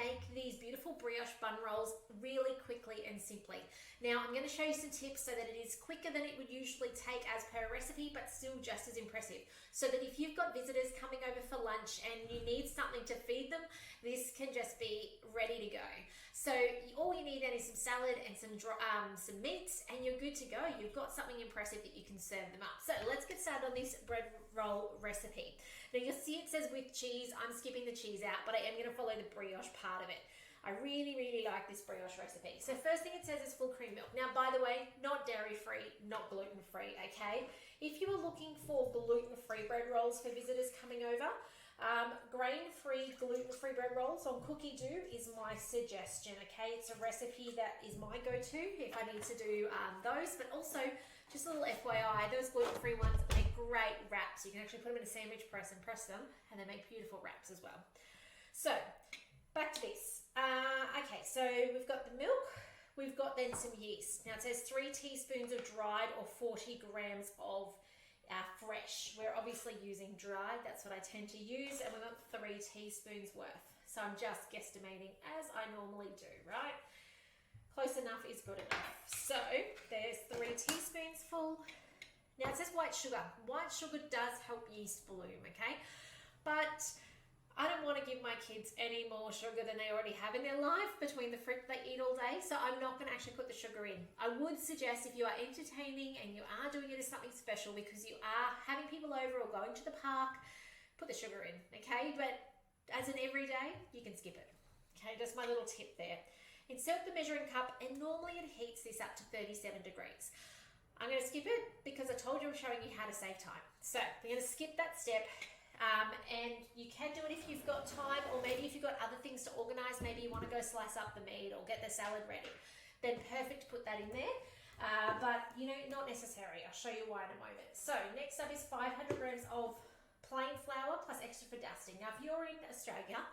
make these beautiful brioche bun rolls really quickly and simply. Now I'm going to show you some tips so that it is quicker than it would usually take as per recipe, but still just as impressive. So that if you've got visitors coming over for lunch and you need something to feed them, this can just be ready to go. So all you need then is some salad and some meats and you're good to go. You've got something impressive that you can serve them up. So let's get started on this bread roll recipe. Now you'll see it says with cheese. I'm skipping the cheese out, but I am going to follow the brioche part of it. I really, really like this brioche recipe. So first thing it says is full cream milk. Now, by the way, not dairy-free, not gluten-free, okay? If you are looking for gluten-free bread rolls for visitors coming over, grain-free, gluten-free bread rolls on Cookie Dough is my suggestion, okay? It's a recipe that is my go-to if I need to do those, but also, just a little FYI, those gluten-free ones make great wraps. You can actually put them in a sandwich press and press them, and they make beautiful wraps as well. So, back to this. Okay, so we've got the milk, we've got then some yeast. Now it says 3 teaspoons of dried or 40 grams of fresh. We're obviously using dried, that's what I tend to use, and we've got 3 teaspoons worth. So I'm just guesstimating as I normally do, right? Close enough is good enough. So there's 3 teaspoons full. Now it says white sugar. White sugar does help yeast bloom, okay? But I don't want to give my kids any more sugar than they already have in their life between the fruit they eat all day, so I'm not going to actually put the sugar in. I would suggest if you are entertaining and you are doing it as something special because you are having people over or going to the park, put the sugar in, okay? But as an everyday, you can skip it, okay? That's my little tip there. Insert the measuring cup, and normally it heats this up to 37 degrees. I'm going to skip it because I told you I'm showing you how to save time. So we're going to skip that step. And you can do it if you've got time, or maybe if you've got other things to organize, maybe you want to go slice up the meat or get the salad ready, then perfect to put that in there. But you know, not necessary. I'll show you why in a moment. So next up is 500 grams of plain flour plus extra for dusting. Now if you're in Australia,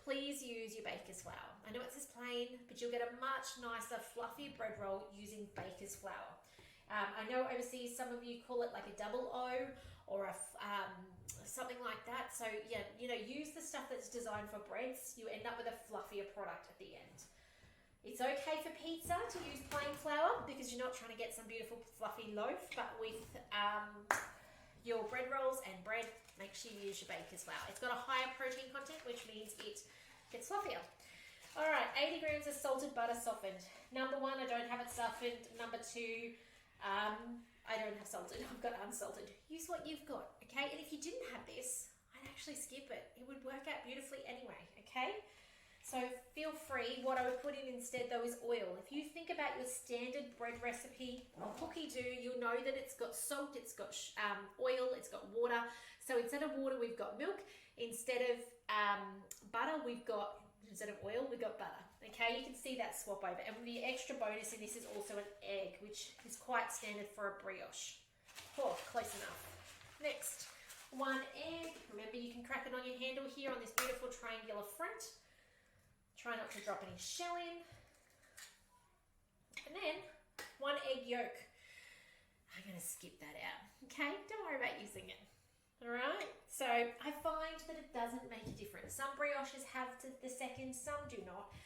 please use your baker's flour. I know it says plain, but you'll get a much nicer, fluffy bread roll using baker's flour. I know overseas some of you call it like a double O or a something like that. So yeah, you know, use the stuff that's designed for breads. You end up with a fluffier product at the end. It's okay for pizza to use plain flour because you're not trying to get some beautiful fluffy loaf, but with your bread rolls and bread, make sure you use your baker's flour. It's got a higher protein content, which means it gets fluffier. All right, 80 grams of salted butter softened. Number 1, I don't have it softened. Number 2, I don't have salted, I've got unsalted. Use what you've got, okay? And if you didn't have this, I'd actually skip it. It would work out beautifully anyway, okay? So feel free. What I would put in instead though is oil. If you think about your standard bread recipe on Cookie Dough, you'll know that it's got salt, it's got oil, it's got water. So instead of water, we've got milk. Instead of instead of oil, we've got butter. Okay, you can see that swap over. And the extra bonus in this is also an egg, which is quite standard for a brioche. Oh, close enough. Next, 1 egg. Remember, you can crack it on your handle here on this beautiful triangular front. Try not to drop any shell in. And then 1 egg yolk. I'm going to skip that out. Okay, don't worry about using it. All right, so I find that it doesn't make a difference. Some brioches have the second, some do not.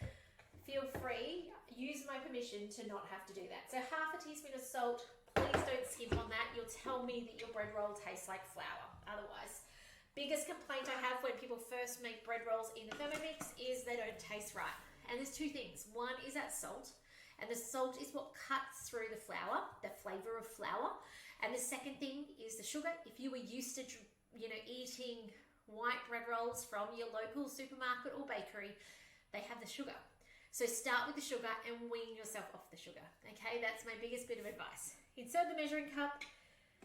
Feel free, use my permission to not have to do that. So half a teaspoon of salt, please don't skimp on that. You'll tell me that your bread roll tastes like flour otherwise. Biggest complaint I have when people first make bread rolls in the Thermomix is they don't taste right. And there's 2 things. One is that salt, and the salt is what cuts through the flour, the flavor of flour. And the second thing is the sugar. If you were used to, you know, eating white bread rolls from your local supermarket or bakery, they have the sugar. So start with the sugar and wean yourself off the sugar. Okay, that's my biggest bit of advice. Insert the measuring cup,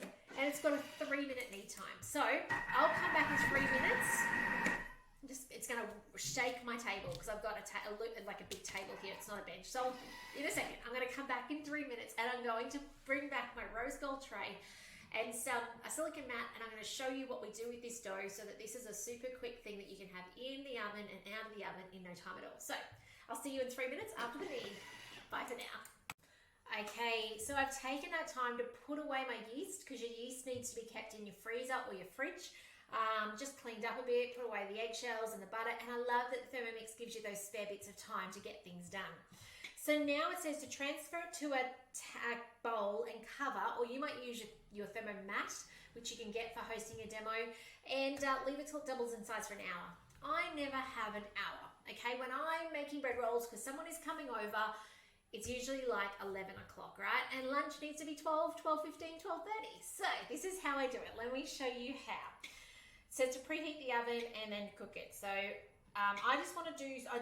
and it's got a 3-minute knead time. So I'll come back in 3 minutes. It's going to shake my table because I've got like a big table here. It's not a bench. So in a second, I'm going to come back in 3 minutes, and I'm going to bring back my rose gold tray and a silicone mat, and I'm going to show you what we do with this dough so that this is a super quick thing that you can have in the oven and out of the oven in no time at all. So I'll see you in 3 minutes after the knead. Bye for now. Okay, so I've taken that time to put away my yeast because your yeast needs to be kept in your freezer or your fridge. just cleaned up a bit, put away the eggshells and the butter, and I love that Thermomix gives you those spare bits of time to get things done. So now it says to transfer it to a bowl and cover, or you might use your Thermo mat, which you can get for hosting a demo, and leave it till it doubles in size for an hour. I never have an hour, okay? When I'm making bread rolls because someone is coming over, it's usually like 11 o'clock, right? And lunch needs to be 12, 12:15, 12:30. So this is how I do it. Let me show you how. So to preheat the oven and then cook it. So I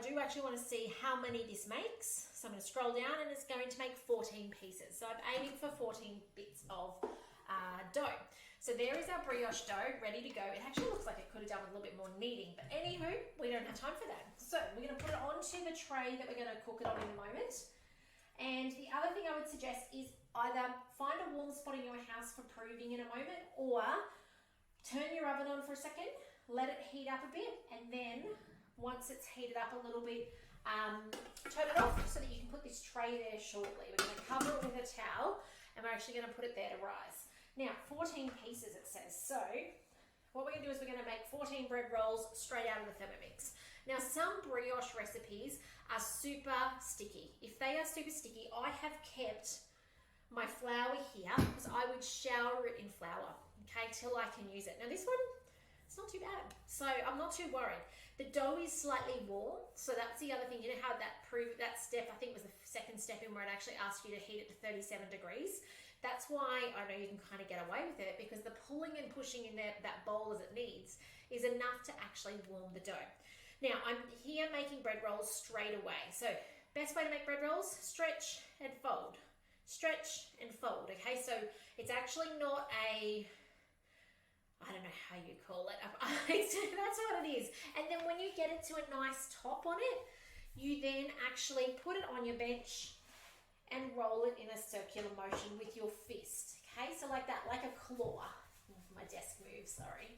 do actually want to see how many this makes. So I'm going to scroll down and it's going to make 14 pieces. So I'm aiming for 14 bits of dough. So there is our brioche dough ready to go. It actually looks like it could have done with a little bit more kneading, but anywho, we don't have time for that. So we're going to put it onto the tray that we're going to cook it on in a moment. And the other thing I would suggest is either find a warm spot in your house for proving in a moment, or turn your oven on for a second, let it heat up a bit, and then once it's heated up a little bit, turn it off so that you can put this tray there shortly. We're going to cover it with a towel and we're actually going to put it there to rise. Now, 14 pieces it says. So what we're going to do is we're going to make 14 bread rolls straight out of the Thermomix. Now, some brioche recipes are super sticky. If they are super sticky, I have kept my flour here because I would shower it in flour, okay, till I can use it. Now this one, it's not too bad. So I'm not too worried. The dough is slightly warm. So that's the other thing. You know how that step, I think was the second step in where it actually asked you to heat it to 37 degrees. That's why I know you can kind of get away with it, because the pulling and pushing in that bowl as it needs is enough to actually warm the dough. Now I'm here making bread rolls straight away. So best way to make bread rolls, stretch and fold. Stretch and fold, okay? So it's actually not I don't know how you call it. That's what it is. And then when you get it to a nice top on it, you then actually put it on your bench and roll it in a circular motion with your fist, okay? So like that, like a claw. My desk moves, sorry.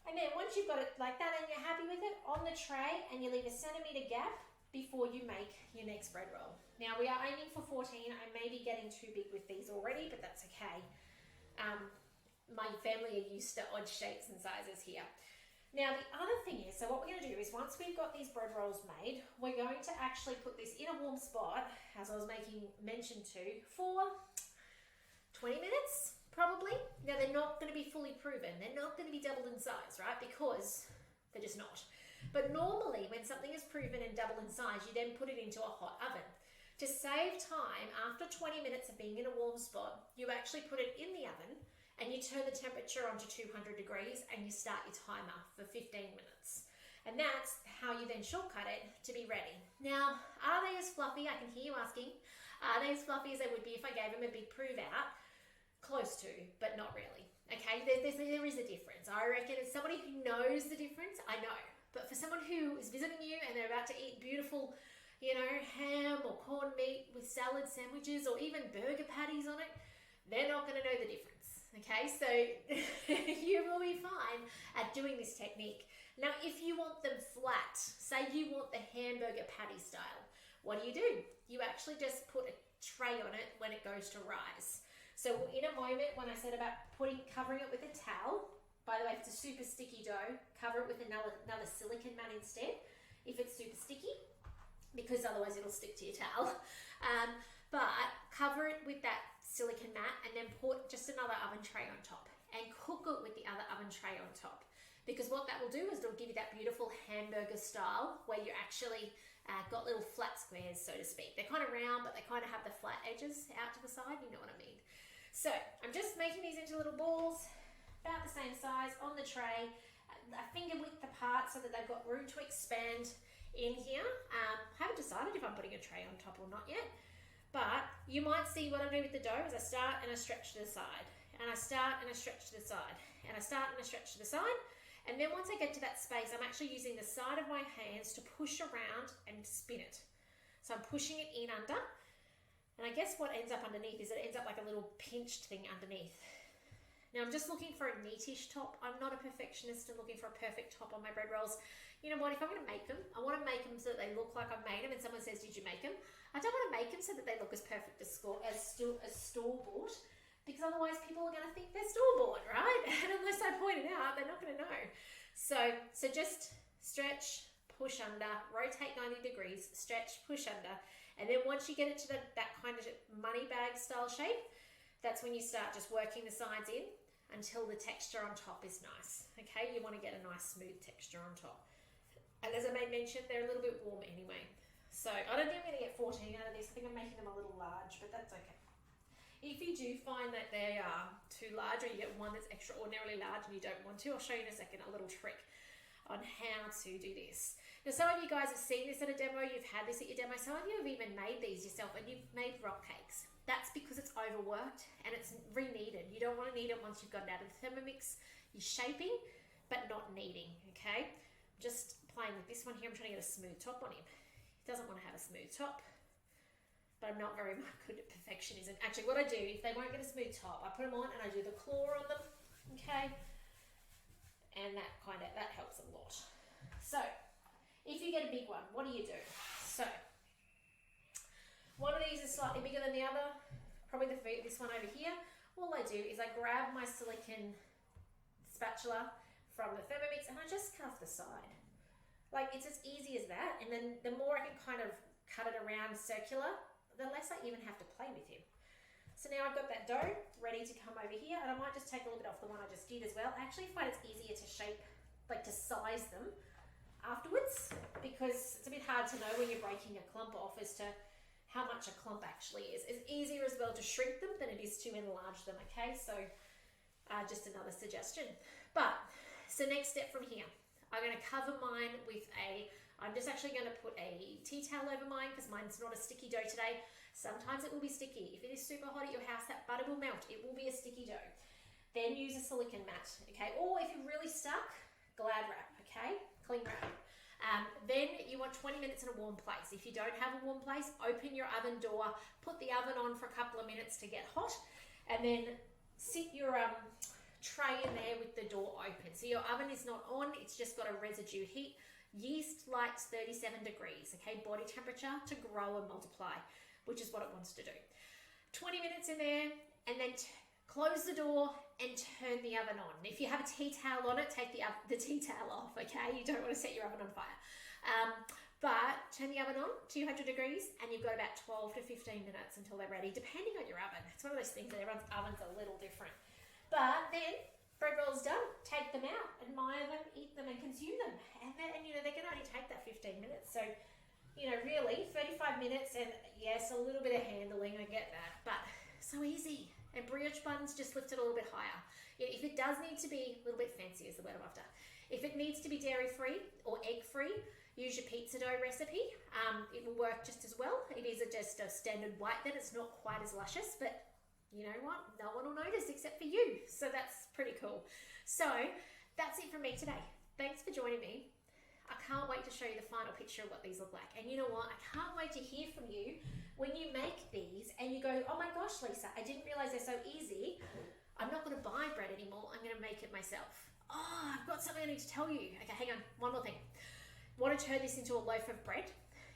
And then once you've got it like that and you're happy with it, on the tray, and you leave a centimetre gap before you make your next bread roll. Now we are aiming for 14. I may be getting too big with these already, but that's okay. My family are used to odd shapes and sizes here. Now the other thing is, so what we're going to do is once we've got these bread rolls made, we're going to actually put this in a warm spot, as I was making mention to, for 20 minutes probably. Now they're not going to be fully proven. They're not going to be doubled in size, right? Because they're just not. But normally when something is proven and double in size, you then put it into a hot oven. To save time, after 20 minutes of being in a warm spot, you actually put it in the oven and you turn the temperature onto 200 degrees and you start your timer for 15 minutes. And that's how you then shortcut it to be ready. Now, are they as fluffy? I can hear you asking. Are they as fluffy as they would be if I gave them a big prove out? Close to, but not really. Okay, there is a difference. I reckon as somebody who knows the difference, I know. But for someone who is visiting you and they're about to eat beautiful, ham or corned meat with salad sandwiches or even burger patties on it, they're not going to know the difference. Okay, so you will be fine at doing this technique. Now, if you want them flat, say you want the hamburger patty style, what do? You actually just put a tray on it when it goes to rise. So in a moment, when I said about covering it with a towel, by the way, if it's a super sticky dough, cover it with another silicone mat instead, if it's super sticky, because otherwise it'll stick to your towel. But cover it with that silicone mat and then put just another oven tray on top and cook it with the other oven tray on top. Because what that will do is it'll give you that beautiful hamburger style where you actually got little flat squares, so to speak. They're kind of round, but they kind of have the flat edges out to the side, you know what I mean. So I'm just making these into little balls, about the same size on the tray, a finger width apart so that they've got room to expand in here. I haven't decided if I'm putting a tray on top or not yet. But you might see what I do with the dough is I start and I stretch to the side, and I start and I stretch to the side, and I start and I stretch to the side. And then once I get to that space, I'm actually using the side of my hands to push around and spin it. So I'm pushing it in under, and I guess what ends up underneath is it ends up like a little pinched thing underneath. Now I'm just looking for a neatish top. I'm not a perfectionist and looking for a perfect top on my bread rolls. You know what, if I'm going to make them, I want to make them so that they look like I've made them and someone says, did you make them? I don't want to make them so that they look as perfect as store-bought, because because otherwise people are going to think they're store-bought, right? And unless I point it out, they're not going to know. So just stretch, push under, rotate 90 degrees, stretch, push under. And then once you get it to that kind of money bag style shape, that's when you start just working the sides in until the texture on top is nice. Okay, you want to get a nice smooth texture on top. And as I made mention, they're a little bit warm anyway. So I don't think I'm going to get 14 out of this. I think I'm making them a little large, but that's okay. If you do find that they are too large, or you get one that's extraordinarily large and you don't want to, I'll show you in a second a little trick on how to do this. Now, some of you guys have seen this at a demo, you've had this at your demo, some of you have even made these yourself and you've made rock cakes. That's because it's overworked and it's re-kneaded. You don't want to knead it once you've got it out of the Thermomix. You're shaping, but not kneading, okay? Just playing with this one here, I'm trying to get a smooth top on him. He doesn't want to have a smooth top, but I'm not very good at perfectionism. Actually, what I do, if they won't get a smooth top, I put them on and I do the claw on them, okay? And that helps a lot. So, if you get a big one, what do you do? So, one of these is slightly bigger than the other, probably this one over here. All I do is I grab my silicone spatula from the Thermomix and I just cut off the side. Like, it's as easy as that. And then the more I can kind of cut it around circular, the less I even have to play with him. So now I've got that dough ready to come over here, and I might just take a little bit off the one I just did as well. I actually find it's easier to shape, like to size them afterwards, because it's a bit hard to know when you're breaking a clump off as to how much a clump actually is. It's easier as well to shrink them than it is to enlarge them, okay? So just another suggestion. But, so next step from here, I'm going to cover mine with I'm just actually going to put a tea towel over mine because mine's not a sticky dough today. Sometimes it will be sticky. If it is super hot at your house, that butter will melt. It will be a sticky dough. Then use a silicone mat, okay? Or if you're really stuck, Glad wrap, okay? Cling wrap. Then you want 20 minutes in a warm place. If you don't have a warm place, open your oven door, put the oven on for a couple of minutes to get hot, and then sit your tray in there with the door open. So your oven is not on, it's just got a residue heat. Yeast likes 37 degrees, okay? Body temperature to grow and multiply, which is what it wants to do. 20 minutes in there, and then close the door and turn the oven on. If you have a tea towel on it, take the tea towel off, okay? You don't want to set your oven on fire. But turn the oven on, 200 degrees, and you've got about 12 to 15 minutes until they're ready, depending on your oven. It's one of those things that everyone's oven's a little different. But then, bread rolls done, take them out, admire them, eat them, and consume them. And you know, they can only take that 15 minutes. So, you know, really, 35 minutes, and yes, a little bit of handling, I get that, but so easy. And brioche buns just lift it a little bit higher. If it does need to be a little bit fancy is the word I'm after. If it needs to be dairy-free or egg-free, use your pizza dough recipe. It will work just as well. It is just a standard white then. It's not quite as luscious, but you know what? No one will notice except for you. So that's pretty cool. So that's it from me today. Thanks for joining me. I can't wait to show you the final picture of what these look like. And you know what? I can't wait to hear from you when you make these and you go, oh my gosh, Lisa, I didn't realize they're so easy. I'm not going to buy bread anymore. I'm going to make it myself. Oh, I've got something I need to tell you. Okay, hang on. One more thing. Want to turn this into a loaf of bread?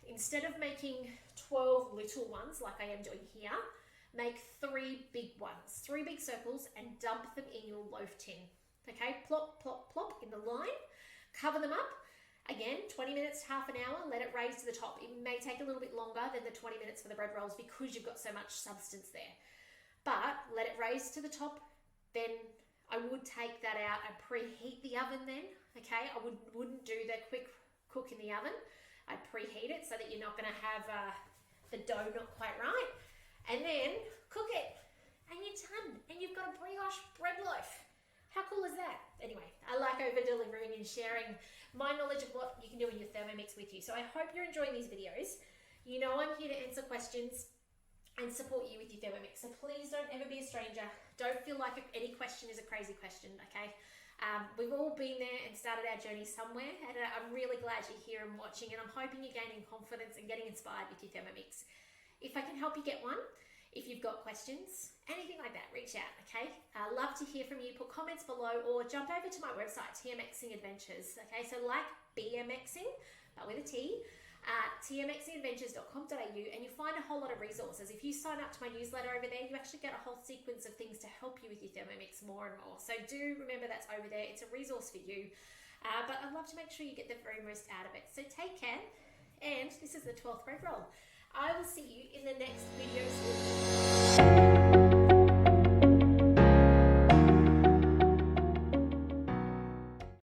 Instead of making 12 little ones like I am doing here, make 3 big ones, 3 big circles, and dump them in your loaf tin. Okay, plop, plop, plop in the line. Cover them up. Again, 20 minutes, half an hour, let it raise to the top. It may take a little bit longer than the 20 minutes for the bread rolls because you've got so much substance there. But let it raise to the top, then I would take that out and preheat the oven then, okay? I wouldn't do the quick cook in the oven. I'd preheat it so that you're not gonna have the dough not quite right. And then cook it, and you're done. And you've got a brioche bread loaf. How cool is that? Anyway, I like over-delivering and sharing my knowledge of what you can do in your Thermomix with you. So I hope you're enjoying these videos. You know I'm here to answer questions and support you with your Thermomix. So please don't ever be a stranger. Don't feel like any question is a crazy question, okay? We've all been there and started our journey somewhere, and I'm really glad you're here and watching, and I'm hoping you're gaining confidence and getting inspired with your Thermomix. If I can help you get one, if you've got questions, anything like that, reach out, okay? I love to hear from you. Put comments below or jump over to my website, TMXing Adventures, okay? So like BMXing, but with a T. at tmxadventures.com.au, and you'll find a whole lot of resources. If you sign up to my newsletter over there, you actually get a whole sequence of things to help you with your Thermomix more and more. So do remember that's over there. It's a resource for you. But I'd love to make sure you get the very most out of it. So take care, and this is the 12th bread roll. I will see you in the next video soon.